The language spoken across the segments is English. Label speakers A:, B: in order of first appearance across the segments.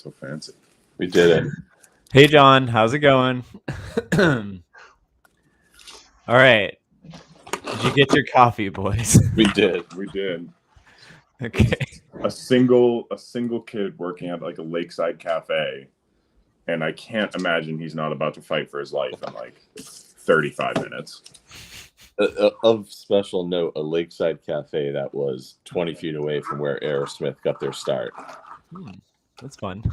A: So fancy.
B: We did it.
C: Hey, John. How's it going? All right. Did you get your coffee, boys?
B: We did.
C: Okay.
A: A single kid working at like a lakeside cafe, and I can't imagine he's not about to fight for his life in like 35 minutes.
B: Of special note, a lakeside cafe that was 20 feet away from where Aerosmith got their start.
C: That's fun.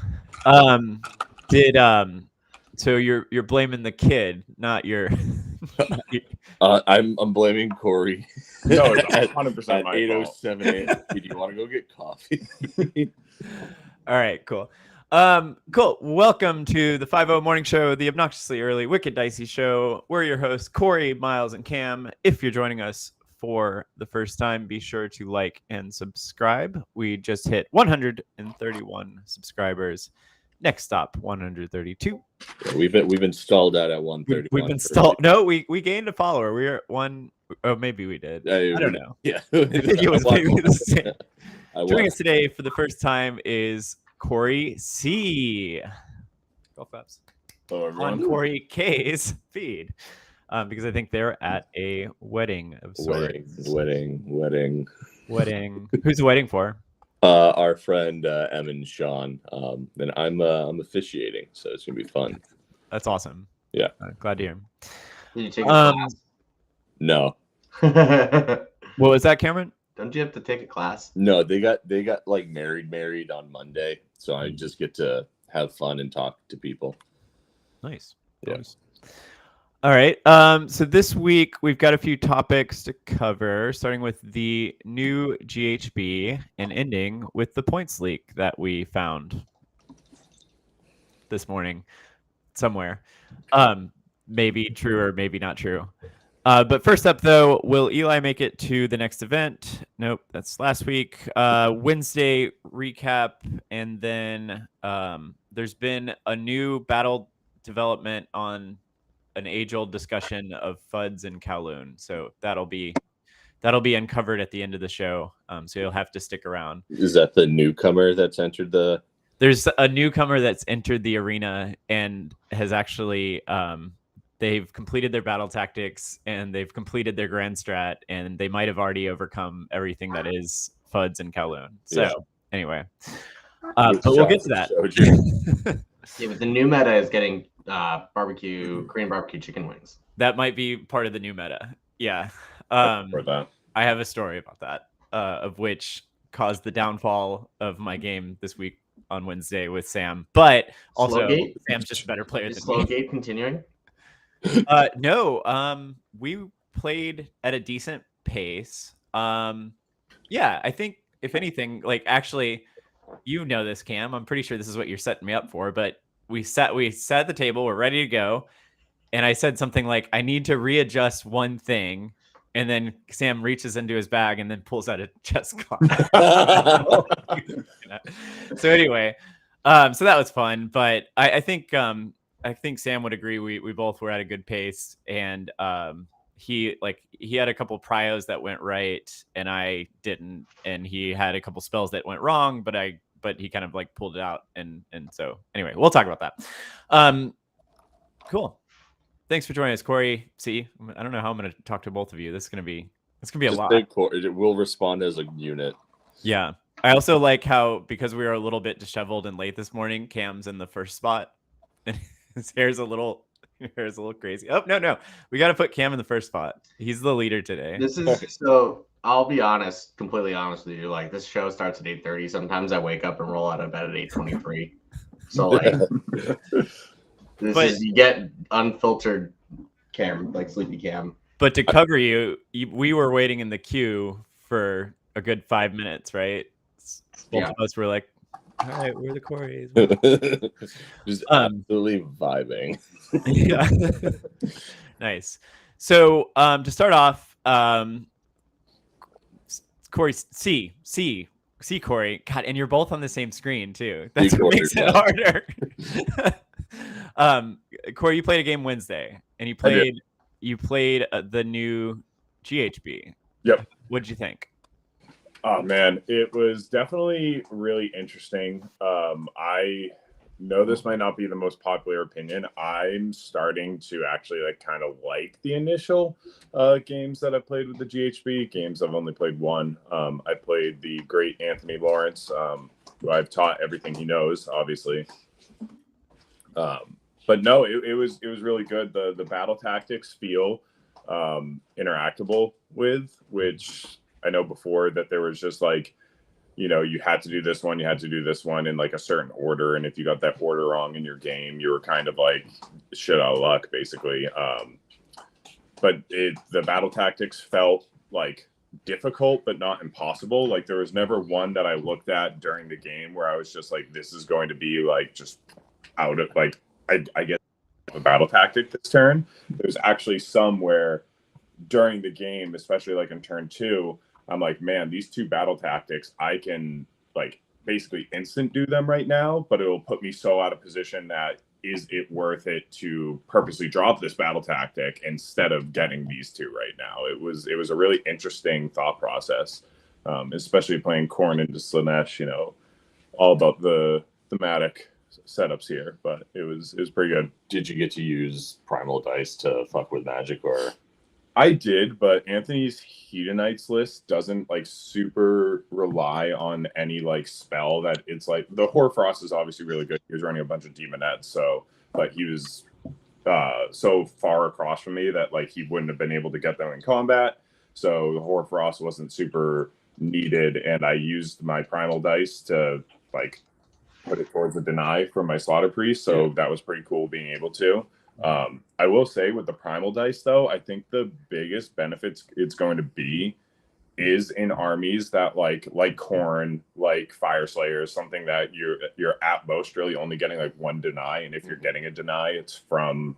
C: So you're blaming the kid, not your.
B: I'm blaming Corey.
A: No, it's 100%
B: at
A: my
B: 8:07 Do you want to go get coffee?
C: All right, cool. Cool. Welcome to the 5-0 Morning Show, the obnoxiously early, wicked Dicey show. We're your hosts, Corey, Miles, and Cam. If you're joining us for the first time, be sure to like and subscribe. We just hit 131 subscribers. Next stop, 132.
B: Yeah, we've been stalled out at 131.
C: We've been stalled. No, we gained a follower. We are one. Oh, maybe we did. I don't know.
B: Yeah,
C: I think it was maybe the same. Joining us today for the first time is Corey C. Golf claps.
A: Hello, everyone.
C: On Corey K's feed, because I think they're at a wedding of sorts.
B: Wedding.
C: Who's the wedding for?
B: Our friend Em and Sean. And I'm officiating, so it's gonna be fun.
C: That's awesome.
B: Yeah,
C: glad to hear.
D: Did you take a class?
B: No.
C: What was that, Cameron?
D: Don't you have to take a class?
B: No, they got like married on Monday, so I just get to have fun and talk to people.
C: Nice.
B: Yeah.
C: Nice. All right. So this week we've got a few topics to cover, starting with the new GHB and ending with the points leak that we found this morning somewhere. Maybe true or maybe not true. But first up, though, will Eli make it to the next event? Nope, that's last week. Wednesday recap, and then there's been a new battle development on an age-old discussion of FUDs and Kowloon. So that'll be uncovered at the end of the show. So you'll have to stick around.
B: Is that the newcomer that's entered the?
C: There's a newcomer that's entered the arena and has actually they've completed their battle tactics and they've completed their grand strat, and they might have already overcome everything that is FUDs and Kowloon. So anyway, but we'll get to that.
D: Yeah, but the new meta is getting Korean barbecue chicken wings.
C: That might be part of the new meta. Yeah.
A: For that.
C: I have a story about that, of which caused the downfall of my game this week on Wednesday with Sam. But also,
D: Slowgate?
C: Sam's just a better player
D: Is
C: than me.
D: Slowgate continuing?
C: No, we played at a decent pace. Yeah, I think if anything, like actually, you know this, Cam. I'm pretty sure this is what you're setting me up for. But we sat at the table. We're ready to go, and I said something like, "I need to readjust one thing," and then Sam reaches into his bag and then pulls out a chess card. So anyway, so that was fun. But I think Sam would agree. We both were at a good pace, and he had a couple pryos that went right, and I didn't, and he had a couple spells that went wrong, but he kind of like pulled it out, and so anyway, we'll talk about that. Cool. Thanks for joining us, Corey. See, I don't know how I'm going to talk to both of you. It's gonna be a lot.
B: It will respond as a unit.
C: Yeah. I also like how, because we were a little bit disheveled and late this morning, Cam's in the first spot, and his hair's a little crazy. Oh, no. We got to put Cam in the first spot. He's the leader today.
D: This is so. I'll be honest, completely honest with you. Like, this show starts at 8:30. Sometimes I wake up and roll out of bed at 8:23. So like, you get unfiltered Cam, like sleepy Cam.
C: But to cover you, we were waiting in the queue for a good 5 minutes, right? Both of us were like, all right, we're the Coreys.
B: Just absolutely vibing.
C: Yeah. Nice. So to start off, Corey C, Corey. God, and you're both on the same screen too. That's what makes it harder. Corey, you played a game Wednesday, and you played the new GHB.
A: Yep.
C: What'd you think?
A: Oh man, it was definitely really interesting. I know this might not be the most popular opinion. I'm starting to actually like kind of like the initial games that I played with the GHB. Games I've only played one. I played the great Anthony Lawrence, who I've taught everything he knows, obviously. But no, it was really good. The battle tactics feel interactable with, which I know before that there was just like, you know, you had to do this one, you had to do this one in like a certain order, and if you got that order wrong in your game, you were kind of like shit out of luck, basically. But the battle tactics felt like difficult, but not impossible. Like there was never one that I looked at during the game where I was just like, this is going to be like just out of like I get a battle tactic this turn. There's actually some where during the game, especially like in turn 2, I'm like, man, these 2 battle tactics, I can like basically instant do them right now, but it'll put me so out of position that is it worth it to purposely drop this battle tactic instead of getting these 2 right now? It was a really interesting thought process, especially playing Korn into Slanesh, you know, all about the thematic setups here, but it was pretty good.
B: Did you get to use Primal Dice to fuck with magic, or?
A: I did, but Anthony's Hedonites list doesn't like super rely on any like spell that it's like the Hoarfrost is obviously really good. He was running a bunch of Demonettes, so but he was so far across from me that like he wouldn't have been able to get them in combat. So the Hoarfrost wasn't super needed, and I used my Primal Dice to like put it towards the deny from my Slaughter Priest. So that was pretty cool being able to. I will say with the Primal Dice, though, I think the biggest benefits it's going to be is in armies that like Khorne, like Fire Slayers, something that you're at most really only getting like 1 deny, and if you're getting a deny, it's from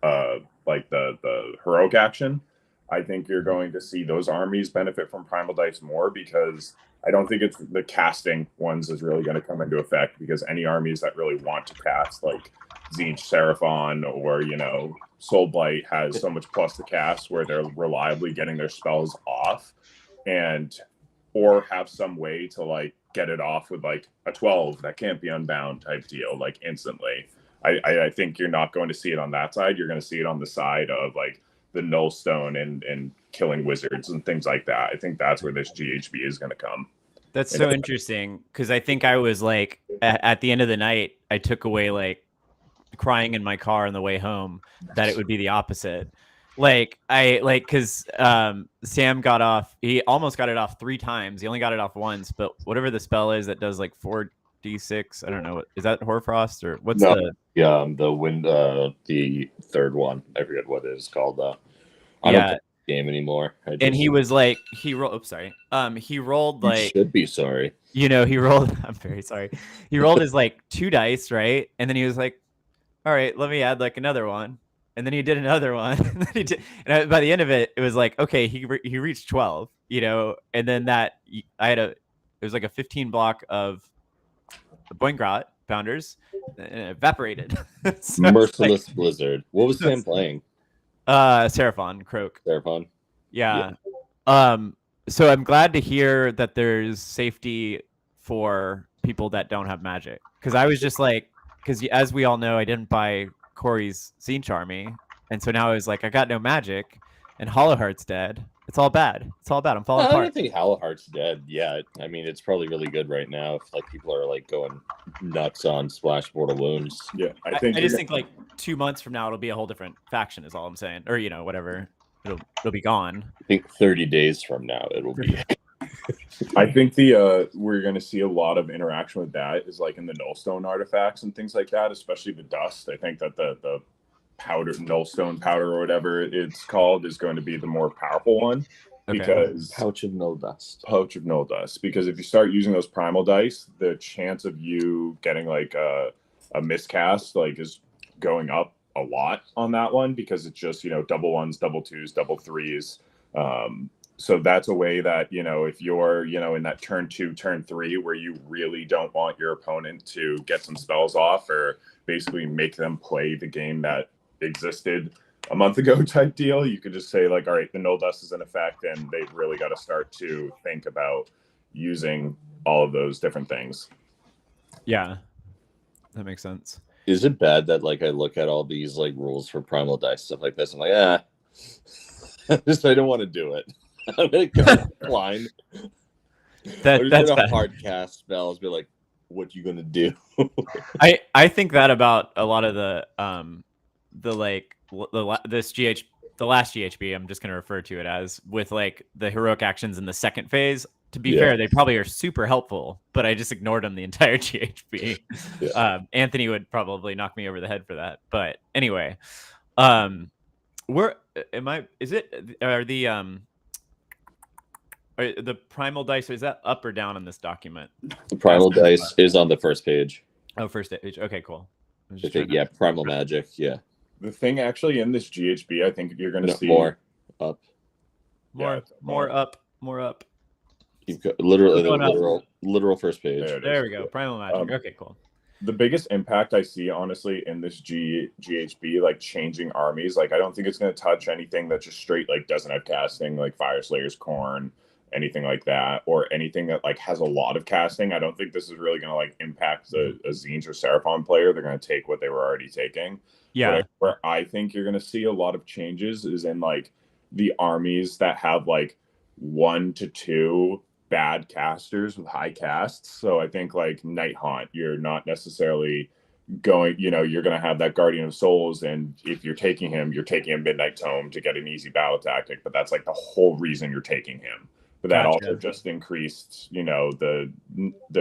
A: like the heroic action. I think you're going to see those armies benefit from Primal Dice more, because I don't think it's the casting ones is really going to come into effect, because any armies that really want to cast like Tzeentch Seraphon or, you know, Soul Blight has so much plus to cast where they're reliably getting their spells off, and or have some way to like get it off with like a 12 that can't be unbound type deal like instantly. I think you're not going to see it on that side. You're going to see it on the side of like the Nullstone and killing wizards and things like that. I think that's where this GHB is going to come.
C: That's so interesting, because I think I was like at the end of the night, I took away like crying in my car on the way home that it would be the opposite. Like because Sam got off, he almost got it off 3 times. He only got it off once, but whatever the spell is that does like 4d6, I don't know, what is that, Hoarfrost or what's
B: the wind, the third one, I forget what it is called. I don't play the game anymore.
C: And he was like, he rolled. Oops, sorry. He rolled like.
B: You should be sorry.
C: You know, he rolled. I'm very sorry. He rolled his like 2 dice, right? And then he was like, "All right, let me add like another one." And then he did another one. And then he did, and by the end of it, it was like, okay, he reached 12. You know, and then that it was like a 15 block of Boingrat Founders, and it evaporated. So
B: Merciless Blizzard. What was Sam playing?
C: Seraphon, Croak.
B: Seraphon.
C: Yeah. So I'm glad to hear that there's safety for people that don't have magic. Because I was just like, because as we all know, I didn't buy Corey's Tzeentch army. And so now I was like, I got no magic, and Hollowheart's dead. It's all bad. It's all bad. I'm falling apart.
B: I don't think Hollowheart's dead yet. I mean, it's probably really good right now if like people are like going nuts on Splash Mortal Wounds.
A: Yeah, I
C: just think like 2 months from now it'll be a whole different faction, is all I'm saying. Or, you know, whatever. It'll be gone.
B: I think 30 days from now it'll be.
A: I think we're going to see a lot of interaction with that is like in the Nullstone artifacts and things like that, especially the dust. I think that the powder, Nullstone powder or whatever it's called, is going to be the more powerful one.
C: Okay.
A: Because
B: Pouch of Null Dust.
A: Because if you start using those Primal Dice, the chance of you getting like a miscast like is going up a lot on that one, because it's just, you know, double 1s, double 2s, double 3s. So that's a way that, you know, if you're, you know, in that turn 2, turn 3 where you really don't want your opponent to get some spells off or basically make them play the game that existed a month ago type deal, you could just say like, all right, the Null Dust is in effect, and they've really got to start to think about using all of those different things.
C: Yeah. That makes sense.
B: Is it bad that like I look at all these like rules for primal dice stuff like this? I'm like, just I don't want to do it. I'm gonna go blind.
C: That's
B: a
C: bad.
B: hard cast spells. Be like, what you gonna do?
C: I think that about a lot of the last GHB. I'm just gonna refer to it as, with like the heroic actions in the second phase. To be fair, they probably are super helpful, but I just ignored them the entire GHB.
B: Yeah.
C: Anthony would probably knock me over the head for that. But anyway, where am I? Is it are the primal dice? Is that up or down on this document?
B: The primal dice is on the first page.
C: Oh, first page. Okay, cool.
B: Primal magic. Yeah.
A: The thing actually in this GHB, I think you're going to see
B: more up.
C: More up.
B: You've got literally the literal first page.
C: There we go. Primal magic. Okay, cool.
A: The biggest impact I see, honestly, in this GHB, like changing armies, like I don't think it's going to touch anything that just straight like doesn't have casting, like Fire Slayer's Corn, anything like that, or anything that like has a lot of casting. I don't think this is really going to like impact a Tzeentch or Seraphon player. They're going to take what they were already taking.
C: Yeah.
A: Where I think you're going to see a lot of changes is in like the armies that have like 1 to 2 bad casters with high casts. So I think like Night Haunt, you're not necessarily going, you're going to have that Guardian of Souls, and if you're taking him Midnight Tome to get an easy battle tactic, but that's like the whole reason you're taking him. But that also just increased, the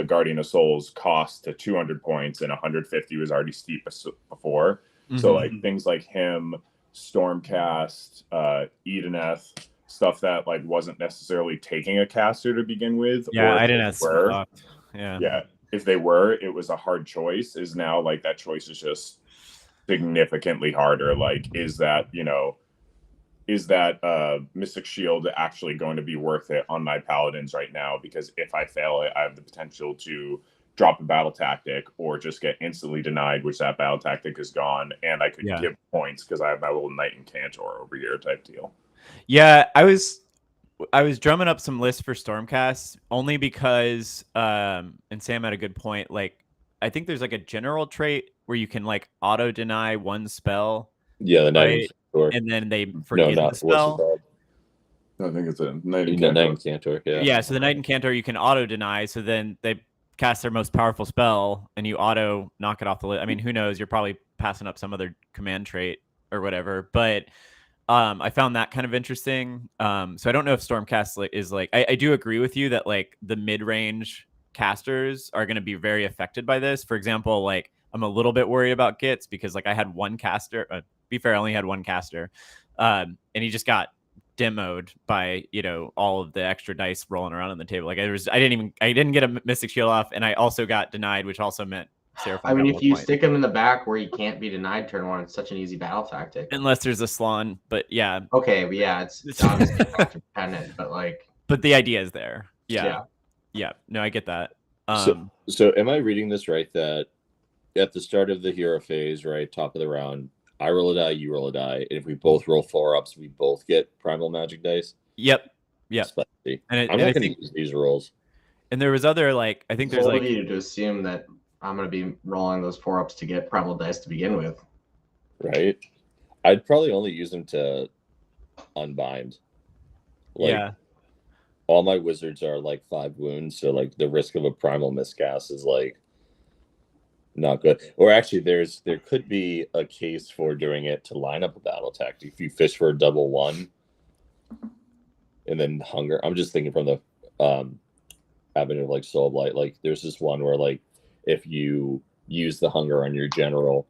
A: Guardian of Souls cost to 200 points, and 150 was already steep before. Mm-hmm. So like things like him, Stormcast, Edeneth, stuff that like wasn't necessarily taking a caster to begin with.
C: Yeah,
A: or
C: I didn't have
A: Yeah. If they were, it was a hard choice. Is now like that choice is just significantly harder. Like, is that Mystic Shield actually going to be worth it on my paladins right now? Because if I fail it, I have the potential to drop a battle tactic or just get instantly denied, which that battle tactic is gone, and I could give points because I have my little Knight and Cantor over here type deal.
C: Yeah, I was drumming up some lists for Stormcast only because and Sam had a good point. Like, I think there's like a general trait where you can like auto deny one spell.
B: Yeah, the Knight
C: and then they forget the spell.
A: I think it's a Knight
B: and Cantor.
C: Yeah, so the Knight and Cantor you can auto deny, so then they cast their most powerful spell and you auto knock it off the list. I mean, who knows? You're probably passing up some other command trait or whatever, but I found that kind of interesting. So I don't know if Stormcast is like, I do agree with you that like the mid-range casters are going to be very affected by this. For example, like I'm a little bit worried about Gitz because like I had one caster. Be fair, I only had one caster, and he just got demoed by all of the extra dice rolling around on the table. Like I didn't get a Mystic Shield off, and I also got denied, which also meant Seraphon.
D: I mean, if you stick him in the back where he can't be denied turn one, it's such an easy battle tactic.
C: Unless there's a Slann, but yeah.
D: Okay, but yeah, it's obviously dependent, but like.
C: But the idea is there. Yeah. No, I get that.
B: So am I reading this right? That at the start of the hero phase, right, top of the round, I roll a die, you roll a die, and if we both roll 4-ups, we both get primal magic dice.
C: Yep.
B: Spicy. I'm not going to use these rolls.
C: And there was other like I think there's like
D: you to assume that I'm going to be rolling those 4-ups to get primal dice to begin with.
B: Right. I'd probably only use them to unbind. Like, all my wizards are like 5 wounds, so like the risk of a primal miscast is like not good. Or actually, there could be a case for doing it to line up a battle tactic. If you fish for a double 1 and then hunger. I'm just thinking from the avenue of like Soul Blight. Like there's this one where like if you use the hunger on your general,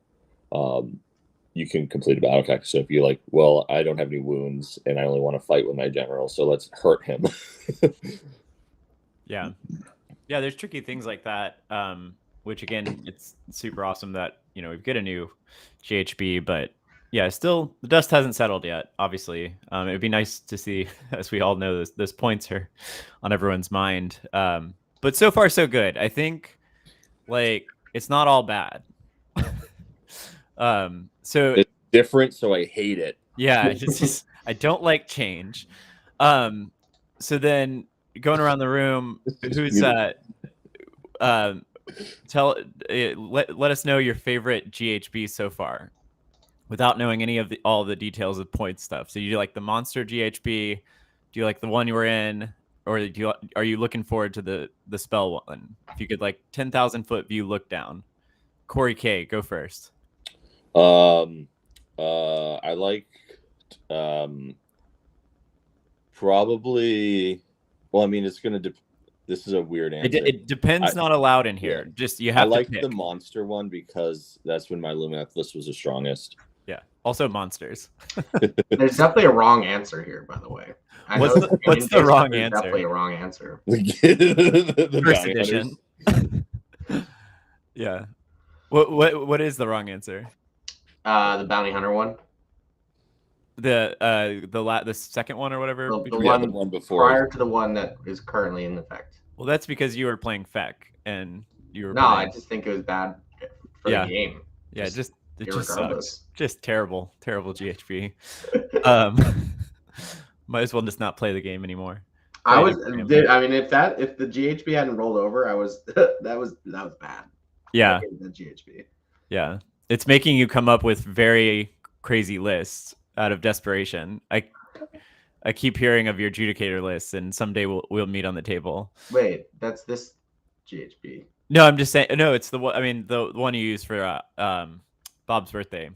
B: you can complete a battle tactic. So if you're like, well, I don't have any wounds and I only want to fight with my general, so let's hurt him.
C: Yeah, there's tricky things like that. Which again, it's super awesome that we've got a new GHB, but yeah, still the dust hasn't settled yet. Obviously, it'd be nice to see, as we all know, those points are on everyone's mind. But so far, so good. I think like it's not all bad. So
B: it's different, so I hate it.
C: Yeah, I don't like change. So then going around the room, who's let us know your favorite GHB so far, without knowing any of all the details of point stuff. So, you like the monster GHB? Do you like the one you were in, or are you looking forward to the spell one? If you could 10,000-foot view look down. Corey K, go first.
B: I like probably. Well, I mean, it's gonna. This is a weird answer.
C: It depends. Not allowed in here. Yeah. Just you have.
B: I like
C: to pick.
B: the monster one because that's when my Lumineth list was the strongest.
C: Yeah. Also monsters.
D: There's definitely a wrong answer here, by the way.
C: What's the wrong answer?
D: Definitely a wrong answer.
B: the
C: First edition. Yeah. What is the wrong answer?
D: The bounty hunter one.
C: The second one or whatever.
D: The one before, prior to the one that is currently in effect.
C: Well, that's because you were playing Feck and you were.
D: No, I just think it was bad for the game.
C: Yeah, it just sucks. Just terrible GHB. Might as well just not play the game anymore.
D: I mean, if the GHB hadn't rolled over, that was bad.
C: Yeah.
D: The GHB.
C: Yeah. It's making you come up with very crazy lists out of desperation. I keep hearing of your Judicator lists, and someday we'll meet on the table.
D: Wait, that's this GHB.
C: No, I'm just saying. No, it's the one. I mean, the one you use for Bob's birthday.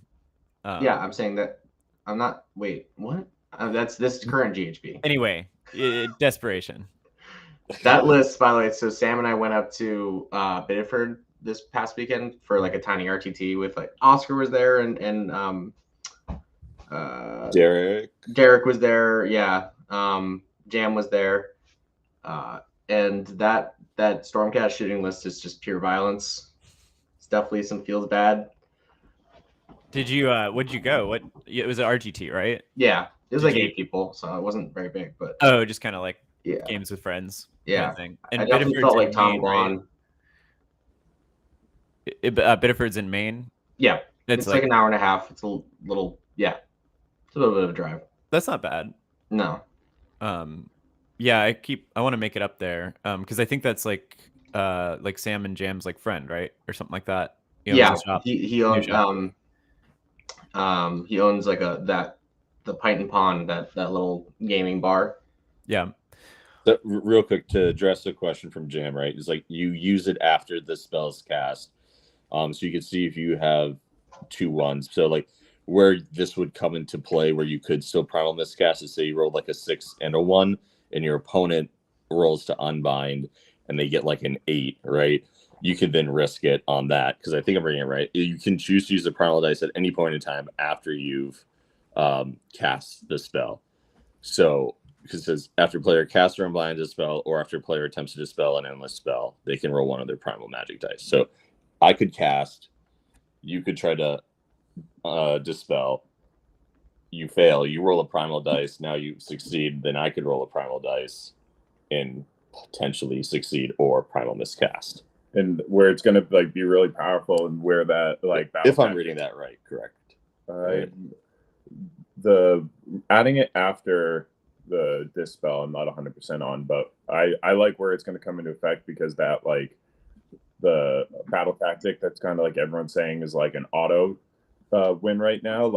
D: Yeah, I'm saying that. I'm not. Wait, what? That's this current GHB.
C: Anyway, desperation.
D: That list, by the way. So Sam and I went up to Biddeford this past weekend for a tiny RTT with Oscar was there and Derek was there. Yeah. Jam was there. And that Stormcast shooting list is just pure violence. It's definitely some feels bad.
C: Did you what'd you go? It was an RGT, right?
D: Yeah. It was 8 people, so it wasn't very big, but
C: just kind of games with friends.
D: Yeah.
C: Kind of thing. And
D: I definitely felt like Tom Blonde.
C: Biddeford's in Maine.
D: Yeah. It's like an hour and a half. It's a little it's a little bit of a drive.
C: That's not bad.
D: No.
C: Yeah, I want to make it up there. Because I think that's like Sam and Jam's friend, right? Or something like that.
D: He owns he owns he owns the Pint and Pond, that little gaming bar.
C: Yeah.
B: So, real quick, to address the question from Jam, right? It's you use it after the spell's cast. So you can see if you have 2 ones. So where this would come into play, where you could still primal miscast is, say you rolled a 6 and a 1, and your opponent rolls to unbind, and they get an 8, right? You could then risk it on that, because I think I'm reading it right. You can choose to use the primal dice at any point in time after you've cast the spell. So, because it says after player casts or unbinds a spell, or after player attempts to dispel an endless spell, they can roll one of their primal magic dice. So I could cast, you could try to dispel, you fail, you roll a primal dice, now you succeed, then I could roll a primal dice and potentially succeed or primal miscast.
A: And where it's going to be really powerful, and where that
B: if I'm reading that right, correct.
A: The adding it after the dispel, I'm not 100% on, but I like where it's going to come into effect, because that the battle tactic that's kind of everyone's saying is an auto win right now.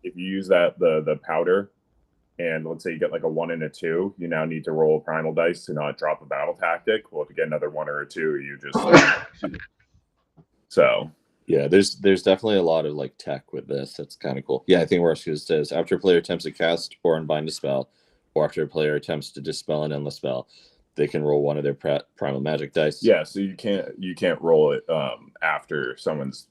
A: If you use the powder, and let's say you get a 1 and a 2, you now need to roll a primal dice to not drop a battle tactic. Well, if you get another 1 or a 2, you just so
B: yeah, there's definitely a lot of tech with this. That's kind of cool. Yeah, I think where it says after a player attempts to cast or unbind a spell, or after a player attempts to dispel an endless spell, they can roll one of their primal magic dice.
A: Yeah, so you can't roll it after someone's.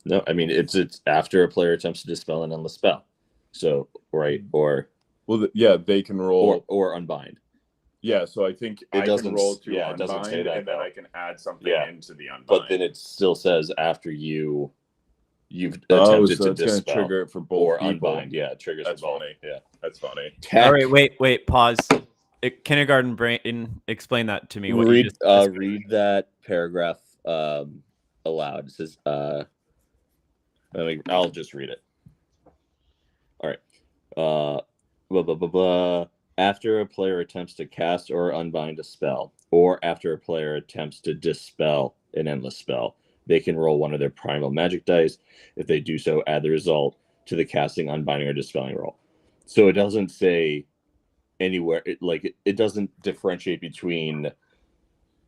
B: No, I mean it's after a player attempts to dispel an endless spell. So right, or
A: they can roll
B: or unbind.
A: Yeah, so I think
B: it doesn't
A: roll to
B: unbind, it doesn't say that,
A: and then I can add something into the unbind.
B: But then it still says after you've attempted to dispel,
A: trigger it for both
B: or
A: people.
B: Unbind. Yeah, it triggers.
A: That's
B: for both.
A: funny.
B: Yeah,
A: that's funny.
C: All right, wait, pause. Kindergarten brain, explain that to me.
B: Read that paragraph aloud. It says, I'll just read it. All right. Blah, blah, blah, blah. After a player attempts to cast or unbind a spell, or after a player attempts to dispel an endless spell, they can roll one of their primal magic dice. If they do so, add the result to the casting, unbinding, or dispelling roll. So it doesn't say anywhere, it doesn't differentiate between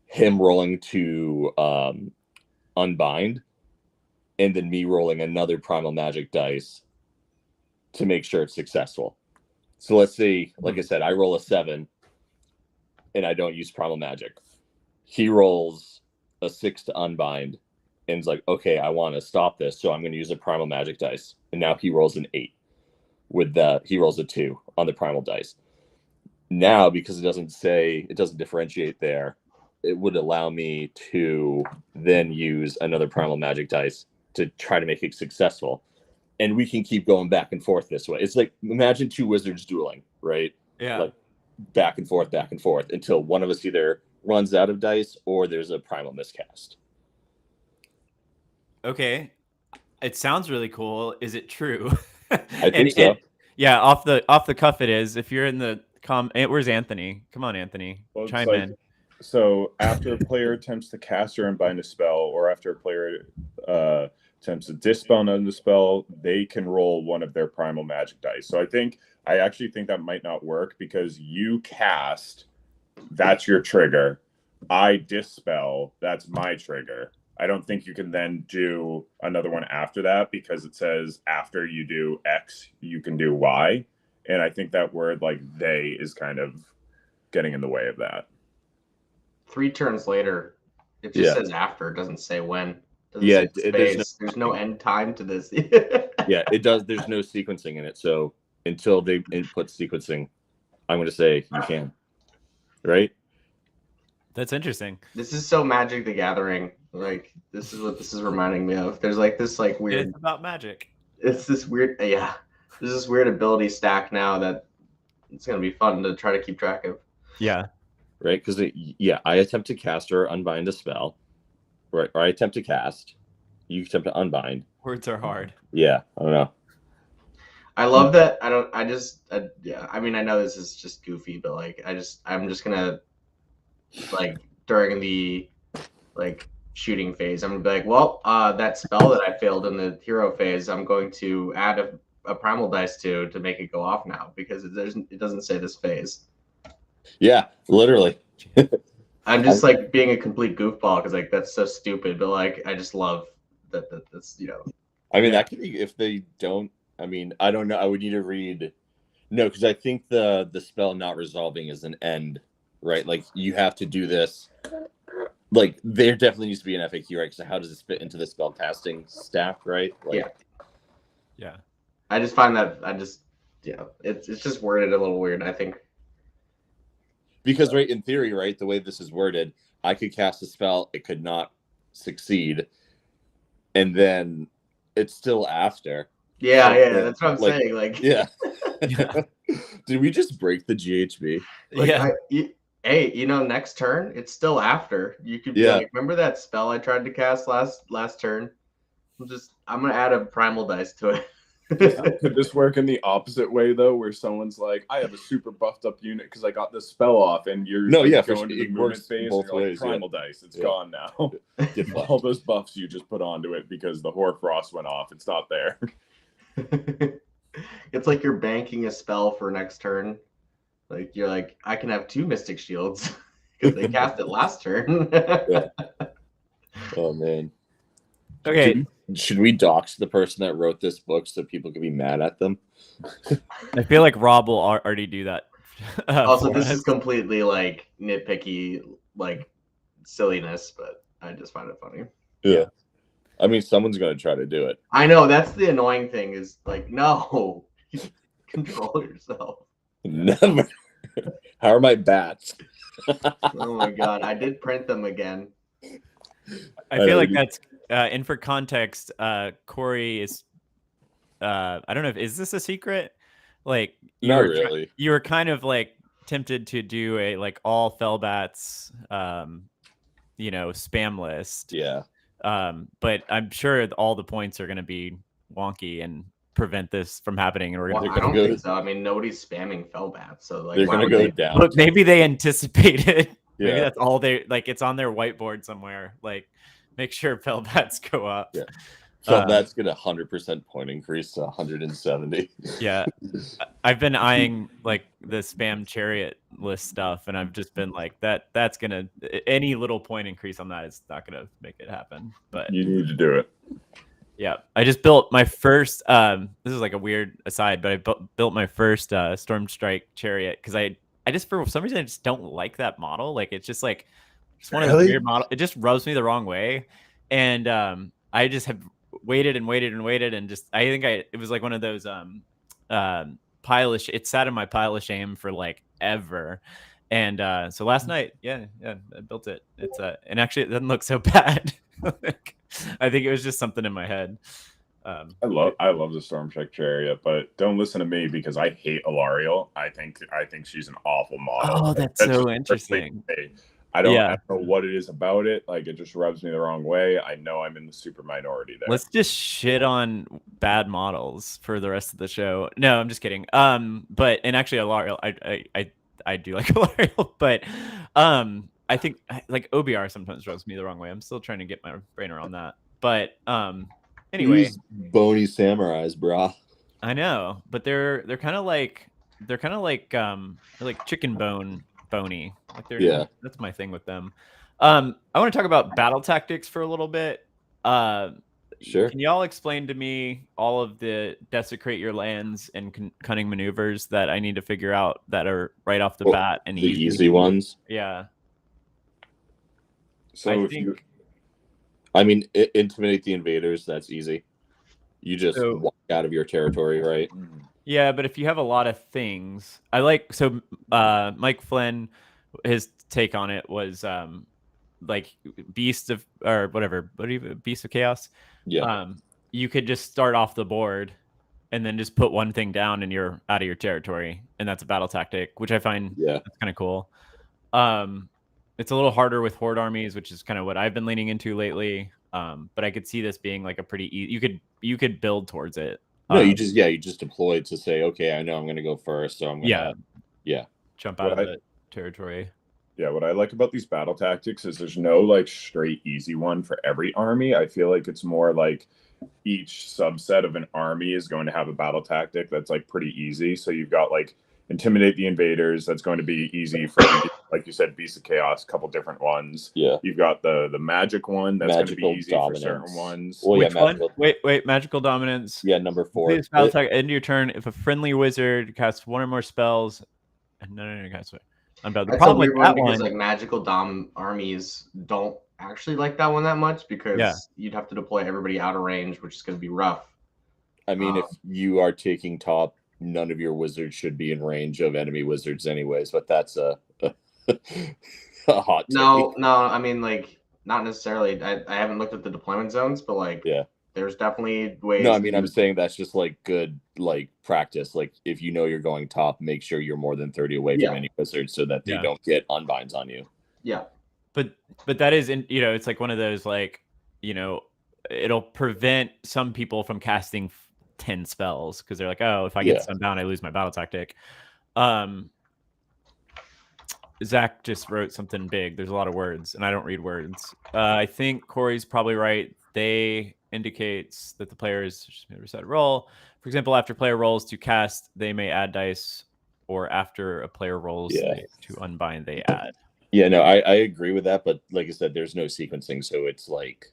B: him rolling to unbind and then me rolling another primal magic dice to make sure it's successful. So let's say, like I said, I roll a 7 and I don't use primal magic. He rolls a 6 to unbind and is like, okay, I want to stop this, so I'm going to use a primal magic dice. And now he rolls an 8 with that. He rolls a 2 on the primal dice. Now, because it doesn't differentiate there, it would allow me to then use another primal magic dice to try to make it successful. And we can keep going back and forth this way. It's like, imagine two wizards dueling, right?
C: Yeah.
B: Like back and forth until one of us either runs out of dice or there's a primal miscast.
C: Okay. It sounds really cool. Is it true?
B: I think so.
C: Yeah, off the cuff it is. If you're in the where's Anthony? Come on, Anthony.
A: Well,
C: Chime in.
A: So after a player attempts to cast or unbind a spell, or after a player attempts to dispel another spell, they can roll one of their primal magic dice. So I actually think that might not work, because you cast, that's your trigger. I dispel, that's my trigger. I don't think you can then do another one after that, because it says after you do X, you can do Y. And I think that word like they is kind of getting in the way of that.
D: 3 turns later, it just says after. It doesn't say when. There's no end time to this.
B: Yeah, it does. There's no sequencing in it. So until they input sequencing, I'm going to say you can. Right?
C: That's interesting.
D: This is so Magic the Gathering. Like, this is what this is reminding me of. There's like this like weird.
C: It's about magic.
D: It's this weird. Yeah. There's this weird ability stack now that it's going to be fun to try to keep track of.
C: Yeah.
B: Right? Because, I attempt to cast or unbind a spell. Right? Or I attempt to cast. You attempt to unbind.
C: Words are hard.
B: Yeah. I don't know.
D: I love that. I mean, I know this is just goofy, but like, I'm just going to, like, during the, like, shooting phase, I'm going to be like, well, that spell that I failed in the hero phase, I'm going to add a primal dice to make it go off now, because it doesn't say this phase.
B: Yeah, literally.
D: I'm just like being a complete goofball, because like that's so stupid, but like I just love that's
B: I mean, that could be, if they don't. I mean, I don't know. I would need to read. No, because I think the spell not resolving is an end, right? Like you have to do this. Like there definitely needs to be an FAQ, right? So how does this fit into the spell casting stack, right? Like,
C: yeah.
D: I just find that it's just worded a little weird, I think.
B: Because, right, in theory, right, the way this is worded, I could cast a spell, it could not succeed, and then it's still after.
D: Yeah, that's what I'm saying. Like,
B: yeah. Did we just break the GHB?
D: Like, hey, next turn, it's still after. You could be like, remember that spell I tried to cast last turn? I'm gonna add a primal dice to it.
A: Could this work in the opposite way though, where someone's like, I have a super buffed up unit because I got this spell off, and you're going to the movement phase, and you're like, primal dice, it's gone now. All those buffs you just put onto it because the Hoarfrost went off, it's not there.
D: It's like you're banking a spell for next turn. Like you're like, I can have 2 Mystic Shields because they cast it last turn.
B: Oh man.
C: Okay.
B: Should we dox the person that wrote this book so people can be mad at them?
C: I feel like Rob will already do that.
D: Also, this is completely like nitpicky, like silliness, but I just find it funny.
B: Yeah. I mean, someone's going to try to do it.
D: I know. That's the annoying thing is like, no, control yourself.
B: Never. How are my bats?
D: Oh my God. I did print them again.
C: I feel like that's, and for context, Corey is, I don't know is this a secret? Like,
B: not really.
C: You were kind of like tempted to do a like all Fellbats, spam list.
B: Yeah.
C: But I'm sure all the points are going to be wonky, and prevent this from happening. And we're
D: Well,
C: gonna
D: I don't think so. I mean, nobody's spamming Fellbats, so like
B: they're
D: why
B: gonna
D: would
B: go
D: they?
B: down.
C: Look, maybe they anticipated. Maybe
B: Yeah.
C: that's all they like. It's on their whiteboard somewhere. Like, make sure Fellbats go up.
B: Yeah. So that's gonna 100% point increase to 170.
C: Yeah, I've been eyeing like the spam chariot list stuff, and I've just been like, that's gonna any little point increase on that is not gonna make it happen. But
A: You need to do it.
C: yeah, I just built my first. This is like a weird aside, but I built my first Storm Strike chariot because I just for some reason I just don't like that model. Like it's just like one of the weird model. It just rubs me the wrong way, and I just have waited and waited and waited, and just I think it was like one of those pile of it sat in my pile of shame for like ever. And so last night, yeah, I built it. It's and actually it doesn't look so bad. I think it was just something in my head.
A: I love the Storm Strike chariot, but don't listen to me because I hate Alariel. I think she's an awful model.
C: Oh, that's so interesting.
A: I don't know what it is about it. Like it just rubs me the wrong way. I know I'm in the super minority there.
C: Let's just shit on bad models for the rest of the show. No, I'm just kidding. But and actually Alariel, I do like Alariel, but I think like OBR sometimes rubs me the wrong way. I'm still trying to get my brain around that. But anyway,
B: these bony samurais, brah.
C: I know, but they're kind of like chicken bony. Like that's my thing with them. I want to talk about battle tactics for a little bit.
B: Sure.
C: Can y'all explain to me all of the desecrate your lands and cunning maneuvers that I need to figure out that are right off the bat and
B: the easy ones?
C: Yeah.
A: So
B: intimidate the invaders. That's easy. You just walk out of your territory, right?
C: Yeah, but if you have a lot of things, Mike Flynn, his take on it was like Beast of Chaos.
B: Yeah.
C: You could just start off the board and then just put one thing down and you're out of your territory, and that's a battle tactic, which I find that's kind of cool. It's a little harder with horde armies, which is kind of what I've been leaning into lately. But I could see this being like a pretty you could build towards it.
B: No, you just deploy to say, okay, I know I'm going to go first, so I'm going to
C: jump out of the territory.
A: Yeah, what I like about these battle tactics is there's no like straight easy one for every army. I feel like it's more like each subset of an army is going to have a battle tactic that's like pretty easy. So you've got like intimidate the invaders. That's going to be easy for, like you said, Beast of Chaos, a couple different ones.
B: Yeah.
A: You've got the magic one. That's going to be easy dominance. For certain ones.
B: Well,
C: which one? Wait, magical dominance.
B: Yeah, number 4.
C: This battle tactic, end of your turn. If a friendly wizard casts one or more spells, no, guys. The problem with that one,
D: like magical dom armies don't actually like that one that much because you'd have to deploy everybody out of range, which is going to be rough.
B: I mean, if you are taking top, none of your wizards should be in range of enemy wizards anyways, but that's a hot take.
D: No, I mean, like, not necessarily. I haven't looked at the deployment zones, but like, there's definitely ways.
B: No, I mean, I'm saying that's just like good, like practice. Like if you know you're going top, make sure you're more than 30 away from any wizards so that they don't get unbinds on you.
D: Yeah.
C: But that is, it's like one of those, like, it'll prevent some people from casting 10 spells because they're like, oh, if I get sunbound, I lose my battle tactic. Zach just wrote something big. There's a lot of words, and I don't read words. I think Corey's probably right. They indicates that the players reset a roll. For example, after player rolls to cast, they may add dice, or after a player rolls to unbind, they add.
B: Yeah, no, I agree with that, but like I said, there's no sequencing, so it's like,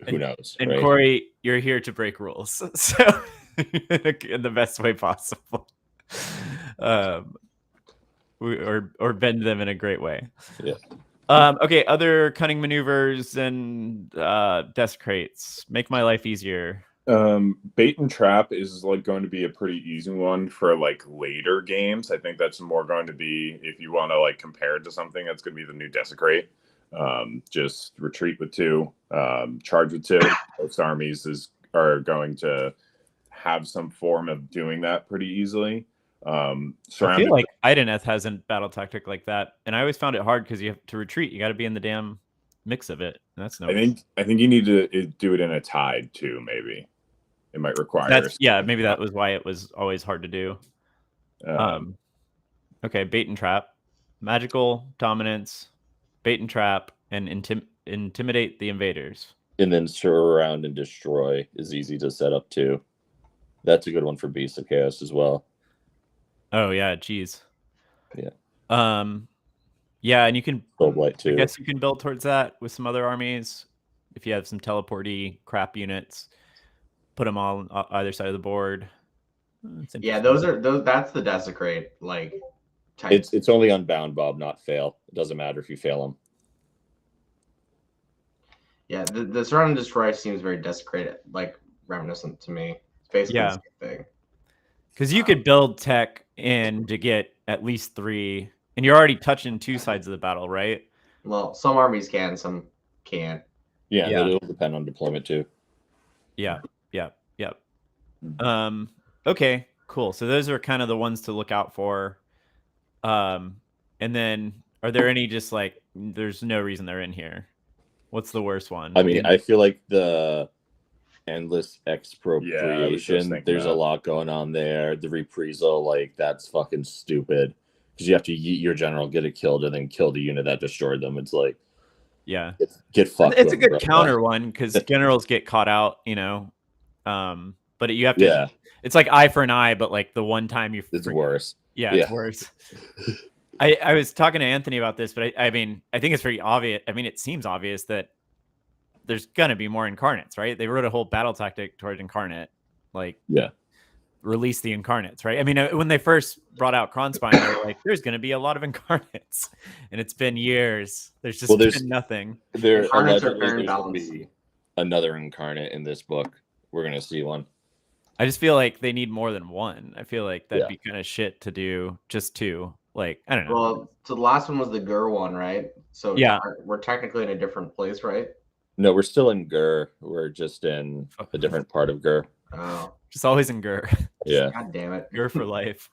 B: who knows?
C: And
B: right?
C: Corey, you're here to break rules, so in the best way possible, or bend them in a great way.
B: Yeah.
C: Okay, other cunning maneuvers and desecrates. Make my life easier.
A: Bait and trap is like going to be a pretty easy one for like later games. I think that's more going to be, if you want to like compare it to something, that's going to be the new desecrate. Just retreat with 2, charge with 2. Most armies are going to have some form of doing that pretty easily.
C: I feel like Ideneth has a battle tactic like that, and I always found it hard because you have to retreat. You got to be in the damn mix of it. And that's no.
A: I think you need to do it in a tide too, maybe. it might require.
C: Maybe that was why it was always hard to do. Okay, bait and trap, magical dominance, bait and trap, and intimidate the invaders.
B: And then surround and destroy is easy to set up too. That's a good one for Beast of Chaos as well.
C: Oh yeah, geez.
B: Yeah.
C: Yeah, and you can
B: Blight too.
C: I guess you can build towards that with some other armies. If you have some teleporty crap units, put them all on either side of the board.
D: Yeah, those. That's the desecrate like type.
B: It's only unbound, Bob, not fail. It doesn't matter if you fail them.
D: Yeah, the surround and destroy seems very desecrate, like reminiscent to me. It's basically the same thing.
C: Because you could build tech in to get at least 3, and you're already touching 2 sides of the battle, right?
D: Well, some armies can, some can't.
B: Yeah. It'll depend on deployment too.
C: Yeah. Okay, cool. So those are kind of the ones to look out for. And then are there any just like there's no reason they're in here? What's the worst one?
B: I mean, I feel like the endless expropriation, there's a lot going on there. The reprisal, like that's fucking stupid. Because you have to yeet your general, get it killed, and then kill the unit that destroyed them. It's like,
C: yeah,
B: get fucked.
C: It's a good counter one because generals get caught out, you know. But you have to. Yeah. It's like eye for an eye, but like the one time
B: it's worse.
C: Yeah, it's worse. I was talking to Anthony about this, but I mean, I think it's very obvious. I mean, it seems obvious that there's gonna be more incarnates, right? They wrote a whole battle tactic toward incarnate, like release the incarnates, right? I mean, when they first brought out Kronspine, they were like, "There's gonna be a lot of incarnates," and it's been years. There's just been nothing.
B: There allegedly there's gonna be another incarnate in this book. We're gonna see one.
C: I just feel like they need more than one. I feel like that'd be kind of shit to do just 2. Like, I don't know.
D: Well, so the last one was the Gur one, right? So we're technically in a different place, right?
B: No, we're still in Gur. We're just in a different part of Gur.
D: Oh.
C: Just always in Gur.
B: Yeah.
D: God damn it.
C: Gur for life.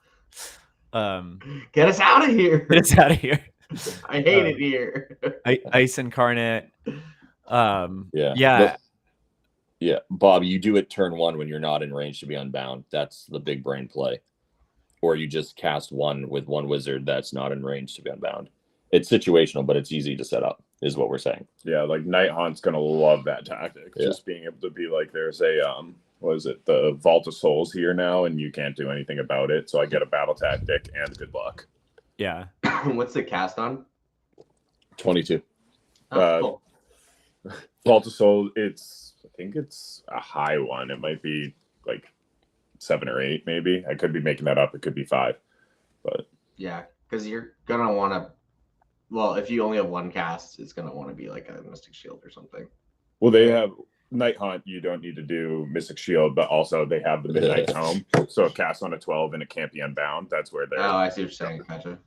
D: Get us out of here.
C: Get us out of here.
D: I hate it here.
C: Ice incarnate.
B: Yeah, Bob, you do it turn 1 when you're not in range to be unbound. That's the big brain play. Or you just cast 1 with 1 wizard that's not in range to be unbound. It's situational, but it's easy to set up, is what we're saying.
A: Yeah, like Night Haunt's gonna love that tactic. Yeah. Just being able to be like, there's a what is it? The Vault of Souls here now, and you can't do anything about it. So I get a battle tactic and good luck.
C: Yeah.
D: What's the cast on?
B: 22.
D: Cool.
A: Vault of Souls, I think it's a high one. It might be like 7 or 8, maybe. I could be making that up. It could be 5, but
D: yeah, because you're gonna want to. Well, if you only have 1 cast, it's gonna want to be like a Mystic Shield or something.
A: Well, they have Night Haunt. You don't need to do Mystic Shield, but also they have the Midnight Tome. So it casts on a 12 and it can't be unbound. That's where they're.
D: Oh, I see what you're saying. Gotcha.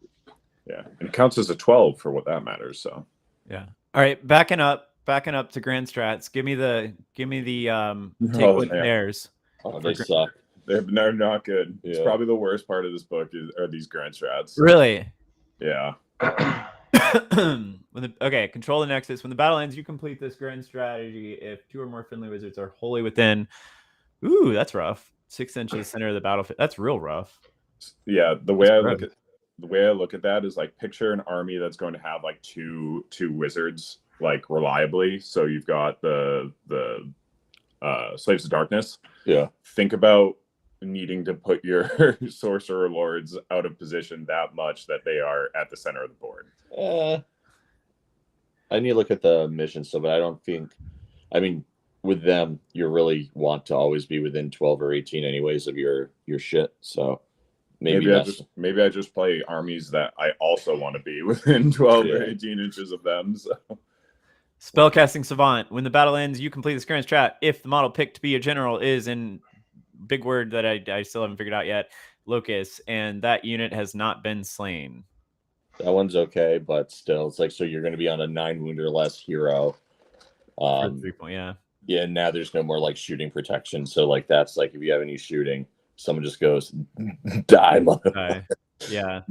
A: Yeah, and it counts as a 12 for what that matters. So.
C: Yeah. All right, backing up to Grand Strats. Give me the take with theirs.
B: Oh, they suck.
A: They're not good.
B: Yeah.
A: It's probably the worst part of this book are these Grand Strats.
C: Really?
A: Yeah.
C: Control the Nexus. When the battle ends, you complete this grand strategy if 2 or more friendly wizards are wholly within. Ooh, that's rough. 6 inches center of the battlefield. That's real rough.
A: Yeah, the way I look at that is like picture an army that's going to have like two wizards like reliably. So you've got the Slaves of Darkness.
B: Yeah. Think
A: about needing to put your sorcerer lords out of position that much that they are at the center of the board.
B: I need to look at the mission stuff, but I don't think. I mean, with them, you really want to always be within 12 or 18 anyways of your shit. So maybe
A: I just play armies that I also want to be within 12 or 18 inches of them. So.
C: Spellcasting Savant. When the battle ends, you complete this current strat. If the model picked to be a general is in big word that I still haven't figured out yet, Locus, and that unit has not been slain.
B: That one's okay, but still, it's like, so you're going to be on a 9 wound or less hero.
C: 3 point, yeah.
B: Yeah, now there's no more like shooting protection. So like that's like if you have any shooting, someone just goes die, motherfucker.
C: Yeah.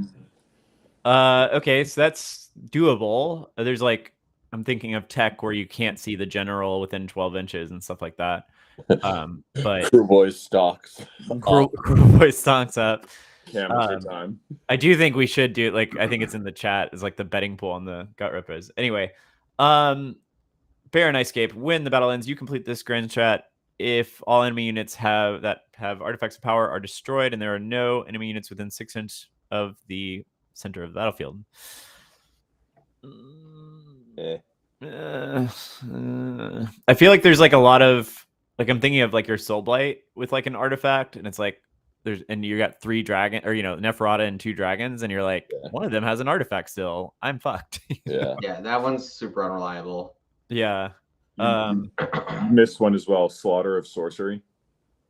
C: Okay, so that's doable. There's like I'm thinking of tech where you can't see the general within 12 inches and stuff like that. But
B: Crew boys stocks.
C: Crew boys stocks up.
A: Cam, it's your time.
C: I do think we should do like I think it's in the chat. It's like the betting pool on the gut rippers. Anyway, Bear and Icecape, when the battle ends, you complete this grand strat. If all enemy units have artifacts of power are destroyed, and there are no enemy units within 6 inches of the center of the battlefield. I feel like there's like a lot of like I'm thinking of like your Soul Blight with like an artifact, and it's like and you got 3 dragon or Neferata and 2 dragons, and you're like one of them has an artifact still. I'm fucked.
B: Yeah,
D: that one's super unreliable.
C: Yeah.
A: You missed one as well. Slaughter of Sorcery.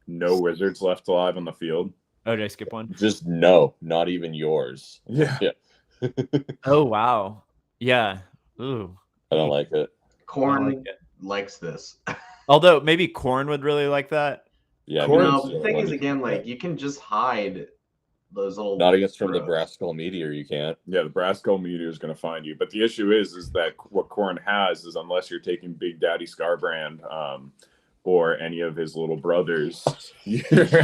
A: No wizards left alive on the field.
C: Oh, did I skip one?
B: Just no, not even yours.
A: Yeah.
C: Oh wow. Yeah. Ooh.
B: I don't like it.
D: Corn likes this.
C: Although maybe Corn would really like that.
B: Yeah.
D: The thing is, again, like you can just hide those little.
B: Not against from the Brass Skull Meteor, you can't.
A: Yeah, the Brass Skull Meteor is going to find you. But the issue is that what Corn has is unless you're taking Big Daddy Scarbrand or any of his little brothers.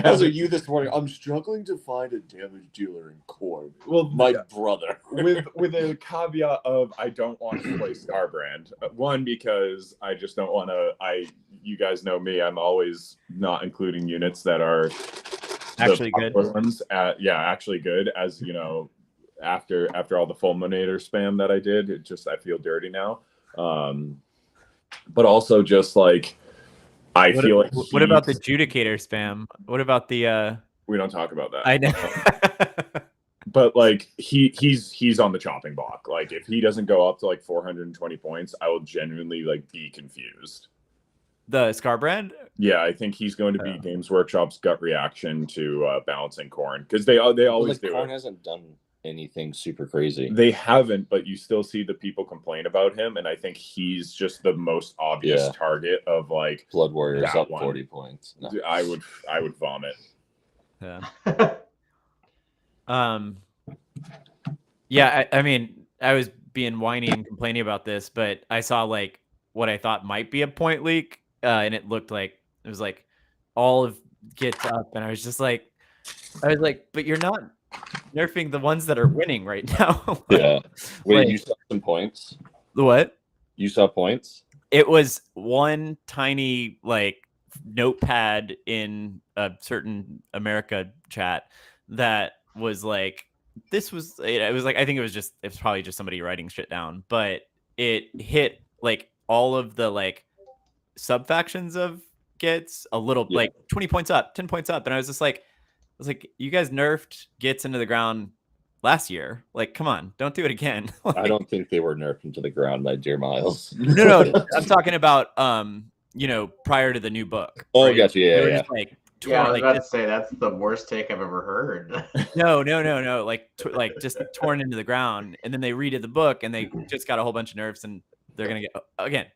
B: As a you this morning, I'm struggling to find a damage dealer in Corn.
A: Well,
B: my brother.
A: with a caveat of I don't want to play Scarbrand. One, because I just don't want to. You guys know me. I'm always not including units that are
C: actually good
A: ones. Actually good. As you know, after all the Fulminator spam that I did, I feel dirty now. But also just like.
C: What about the Judicator spam? What about the
A: we don't talk about that.
C: I know.
A: But like he's on the chopping block. Like if he doesn't go up to like 420 points, I will genuinely like be confused.
C: The Scarbrand?
A: Yeah, I think he's going to be Games Workshop's gut reaction to balancing Corn because they always do.
B: Corn hasn't done anything super crazy.
A: They haven't, but you still see the people complain about him, and I think he's just the most obvious target of like
B: Blood Warriors up 40 points.
A: No. I would vomit.
C: Yeah. Yeah, I mean, I was being whiny and complaining about this, but I saw like what I thought might be a point leak, and it looked like it was like all of gets up, and I was like, but you're not nerfing the ones that are winning right now.
B: Yeah. Wait, you saw some points?
C: What?
B: You saw points?
C: It was one tiny like notepad in a certain America chat that was like, this was, it was like, I think it's probably just somebody writing shit down, but it hit like all of the like sub factions of Gits a little, like 20 points up, 10 points up. And I was like, you guys nerfed Gits into the ground last year. Like, come on, don't do it again. Like,
B: I don't think they were nerfed into the ground, my dear Miles.
C: No, I'm talking about, prior to the new book.
B: Oh,
C: right?
B: Gotcha. Yeah,
C: yeah.
D: Like, I was about to say that's the worst take I've ever heard.
C: No. Like just torn into the ground, and then they redid the book, and they just got a whole bunch of nerfs, and they're gonna get again.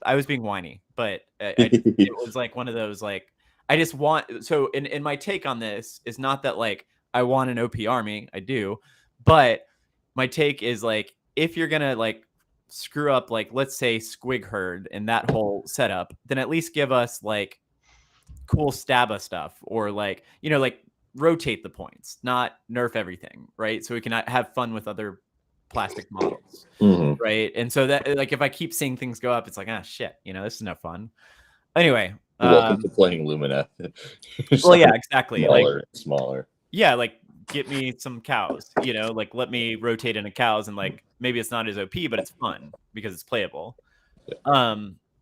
C: I was being whiny, but it was like one of those like I just want. So, in my take on this is not that like I want an OP army, I do, but my take is like if you're gonna like screw up like let's say Squig Herd and that whole setup, then at least give us like cool Stabba stuff, or like like rotate the points, not nerf everything, right? So we can have fun with other plastic models, right? And so that like if I keep seeing things go up, it's like shit, this is no fun. Anyway,
B: welcome to playing Lumina.
C: Well, yeah, exactly.
B: Smaller.
C: Yeah, like get me some cows, like let me rotate into cows, and like maybe it's not as OP, but it's fun because it's playable.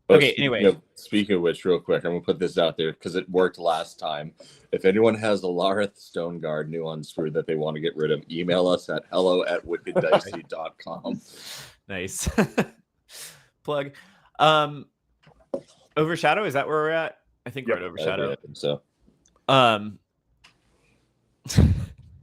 C: Okay, anyway.
B: Speaking of which, real quick, I'm going to put this out there because it worked last time. If anyone has a Lareth Stoneguard new unscrew that they want to get rid of, email us at hello@wickeddicey.com.
C: Nice. Plug. Overshadow, is that where we're at? I think we're at Overshadow.
B: I think so.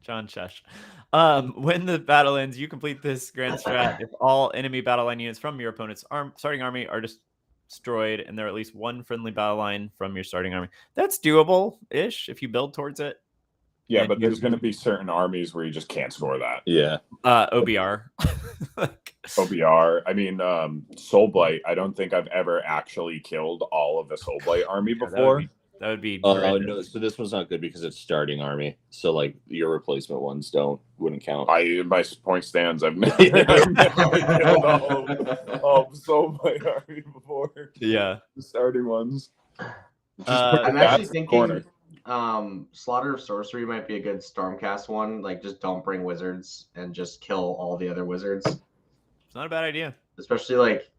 C: John Shush. When the battle ends, you complete this grand strat. If all enemy battle line units from your opponent's starting army are destroyed, and there are at least one friendly battle line from your starting army, that's doable-ish if you build towards it.
A: Yeah,
C: And
A: but there's going to be certain armies where you just can't score that.
B: Yeah.
C: OBR.
A: OBR. I mean, Soulblight. I don't think I've ever actually killed all of the Soulblight army before.
C: That would be
B: no, so this one's not good because it's starting army. So like your replacement ones wouldn't count.
A: My point stands. I've never killed all of Soulblight army before.
C: Yeah.
A: The starting ones.
D: I'm actually thinking Slaughter of Sorcery might be a good Stormcast one. Like, just don't bring wizards and just kill all the other wizards.
C: It's not a bad idea.
D: Especially like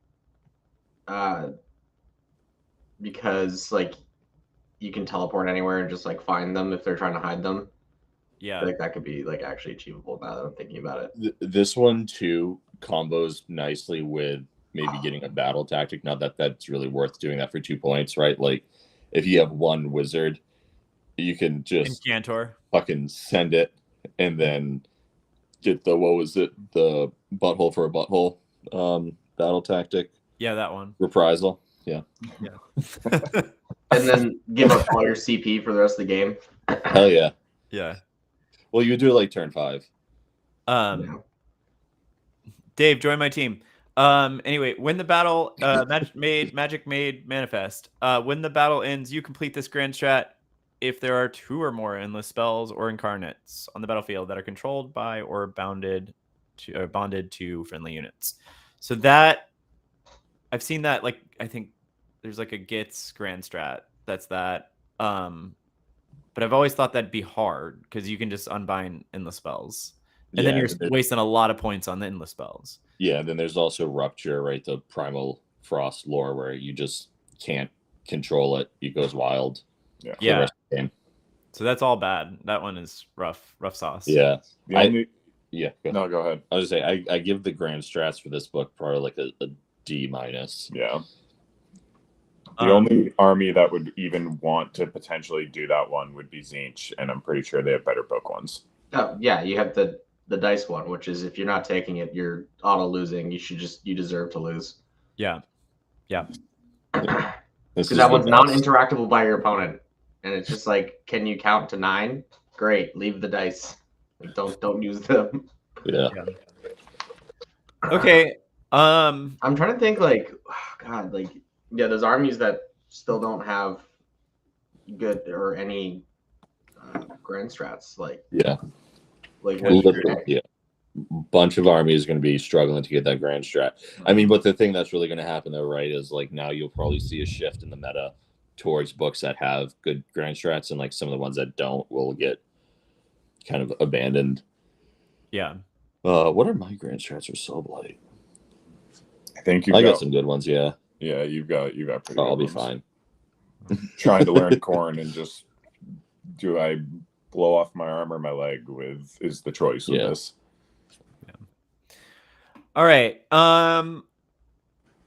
D: because like you can teleport anywhere and just like find them if they're trying to hide them.
C: Yeah.
D: I feel like that could be like actually achievable now that I'm thinking about it.
B: This one too combos nicely with maybe getting a battle tactic. Not that that's really worth doing that for 2 points, right? Like if you have one wizard, you can just
C: Cantor
B: fucking send it and then get the the butthole for a butthole battle tactic.
C: Yeah, that one.
B: Reprisal. Yeah.
D: And then give up all your CP for the rest of the game.
B: Hell yeah.
C: Yeah.
B: Well, you do it like turn 5.
D: Yeah.
C: Dave, join my team. Anyway, when the battle magic made manifest. When the battle ends, you complete this grand strat if there are 2 or more endless spells or incarnates on the battlefield that are controlled by or bonded to friendly units. So that I've seen that, like, I think there's like a Gits grand strat that's that. But I've always thought that'd be hard because you can just unbind endless spells. And then you're wasting a lot of points on the endless spells.
B: Yeah, and then there's also Rupture, right? The Primal Frost lore where you just can't control it. It goes wild.
C: Yeah. So that's all bad. That one is rough sauce.
B: Yeah.
A: Go ahead.
B: I was just say I give the grand strats for this book probably like a D-.
A: Yeah. The only army that would even want to potentially do that one would be Tzeentch, and I'm pretty sure they have better book ones.
D: Yeah, you have the dice one, which is if you're not taking it, you're auto losing. You deserve to lose.
C: Yeah.
D: Because that one's non-interactable by your opponent, and it's just like, can you count to 9? Great, leave the dice. Like, don't use them.
B: Yeah.
C: Okay.
D: I'm trying to think like, there's armies that still don't have good or any grand strats.
B: Bunch of armies going to be struggling to get that grand strat. I mean, but the thing that's really going to happen though, right, is like now you'll probably see a shift in the meta towards books that have good grand strats, and like some of the ones that don't will get kind of abandoned.
C: Yeah.
B: What are my grand strats for Soulblight?
A: I think
B: I got some good ones. Yeah.
A: Yeah, you've got pretty good
B: I'll be
A: ones.
B: fine.
A: Trying to learn Corn and just do I blow off my arm or my leg is the choice of this.
C: Yeah. All right.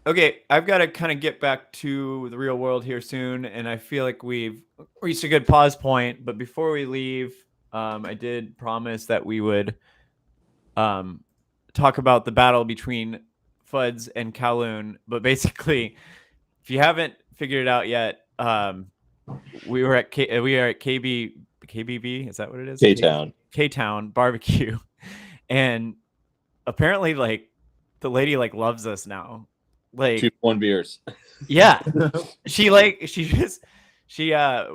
C: Okay, I've got to kind of get back to the real world here soon, and I feel like we've reached a good pause point. But before we leave, I did promise that we would talk about the battle between Fuds and Kowloon. But basically, if you haven't figured it out yet, we are at KBB. Is that what it is? K-Town barbecue, and apparently, like, the lady like loves us now. Like
B: 2-1 beers.
C: Yeah, it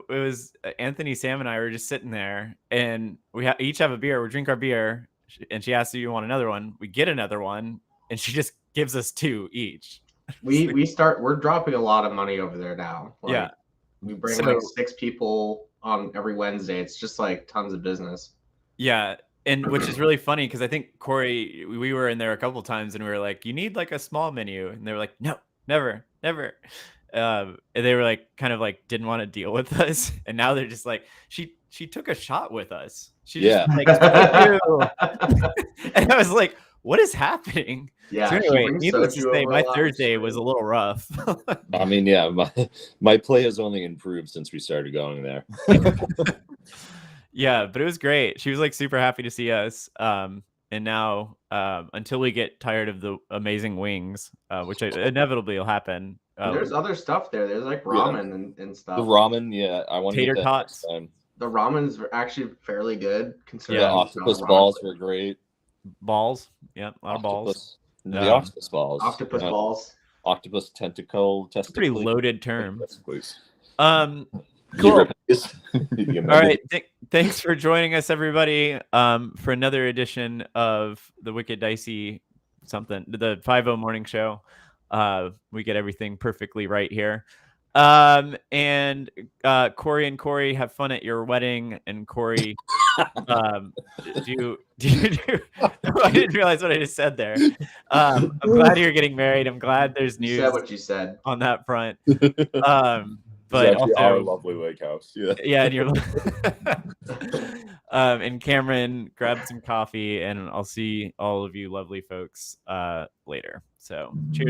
C: was Anthony, Sam, and I were just sitting there, and we each have a beer. We drink our beer, and she asks, "Do you want another one?" We get another one, and she just gives us 2 each.
D: We're dropping a lot of money over there now.
C: Yeah,
D: we bring like 6 people on every Wednesday. It's just like tons of business. Yeah.
C: And which is really funny because I think Corey, we were in there a couple of times and we were like, "You need like a small menu," and they were like, "No, never." And they were like, kind of like didn't want to deal with us, and now they're just like, she took a shot with us. She just like, "Thank you." And I was like, "What is happening?"
D: Yeah.
C: So anyway, needless to say, my Thursday was a little rough.
B: I mean, yeah, my play has only improved since we started going there.
C: Yeah, but it was great. She was like super happy to see us. And now, until we get tired of the amazing wings, which inevitably will happen.
D: There's other stuff there. There's like ramen and stuff.
B: The ramen, yeah. I want
C: tater tots.
D: ramen's actually fairly good. Considering
B: The
C: Yeah.
B: octopus balls were great.
C: Balls. Yeah, a lot of balls.
B: The octopus balls.
D: Octopus balls.
B: Octopus tentacle
C: It's a pretty
B: testicles.
C: loaded term.
A: Yes, please.
C: Cool.
B: All
C: All right. Thanks for joining us, everybody, for another edition of the Wicked Dicey the 5-0 morning show. We get everything perfectly right here. And Korey and Corey, have fun at your wedding. And Corey, I didn't realize what I just said there. I'm glad you're getting married. I'm glad there's news.
D: You said what you said
C: on that front.
A: But
C: also,
A: our lovely lake house.
C: Yeah, and you're and Cameron, grab some coffee, and I'll see all of you lovely folks later. So cheers.